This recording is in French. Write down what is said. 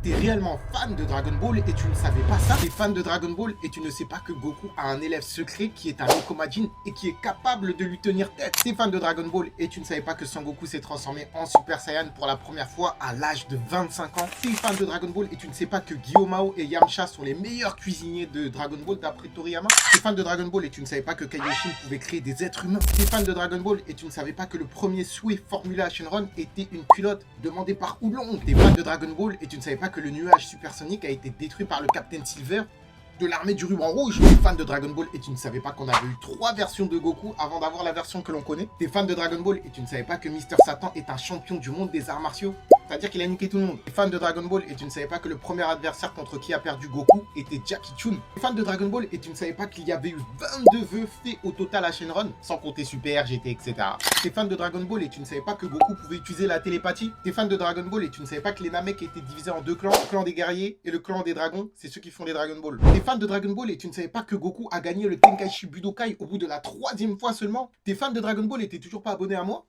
T'es réellement fan de Dragon Ball et tu ne savais pas ça? T'es fan de Dragon Ball et tu ne sais pas que Goku a un élève secret qui est un Nekomajin et qui est capable de lui tenir tête. T'es fan de Dragon Ball et tu ne savais pas que Son Goku s'est transformé en Super Saiyan pour la première fois à l'âge de 25 ans. T'es fan de Dragon Ball et tu ne sais pas que Gyomao et Yamcha sont les meilleurs cuisiniers de Dragon Ball d'après Toriyama. T'es fan de Dragon Ball et tu ne savais pas que Kaioshin pouvait créer des êtres humains. T'es fan de Dragon Ball et tu ne savais pas que le premier souhait formulé à Shenron était une culotte demandée par Oolong. T'es fan de Dragon Ball et tu ne savais pas que le nuage supersonique a été détruit par le Captain Silver de l'armée du ruban rouge. T'es fan de Dragon Ball et tu ne savais pas qu'on avait eu 3 versions de Goku avant d'avoir la version que l'on connaît. T'es fan de Dragon Ball et tu ne savais pas que Mister Satan est un champion du monde des arts martiaux. C'est-à-dire qu'il a niqué tout le monde. T'es fan de Dragon Ball et tu ne savais pas que le premier adversaire contre qui a perdu Goku était Jackie Chun. T'es fan de Dragon Ball et tu ne savais pas qu'il y avait eu 22 vœux faits au total à Shenron, sans compter Super, GT, etc. T'es fan de Dragon Ball et tu ne savais pas que Goku pouvait utiliser la télépathie. T'es fan de Dragon Ball et tu ne savais pas que les Namek étaient divisés en 2 clans, le clan des guerriers et le clan des dragons, c'est ceux qui font les Dragon Ball. T'es fan de Dragon Ball et tu ne savais pas que Goku a gagné le Tenkaichi Budokai au bout de la 3e fois seulement. T'es fan de Dragon Ball et t'es toujours pas abonné à moi?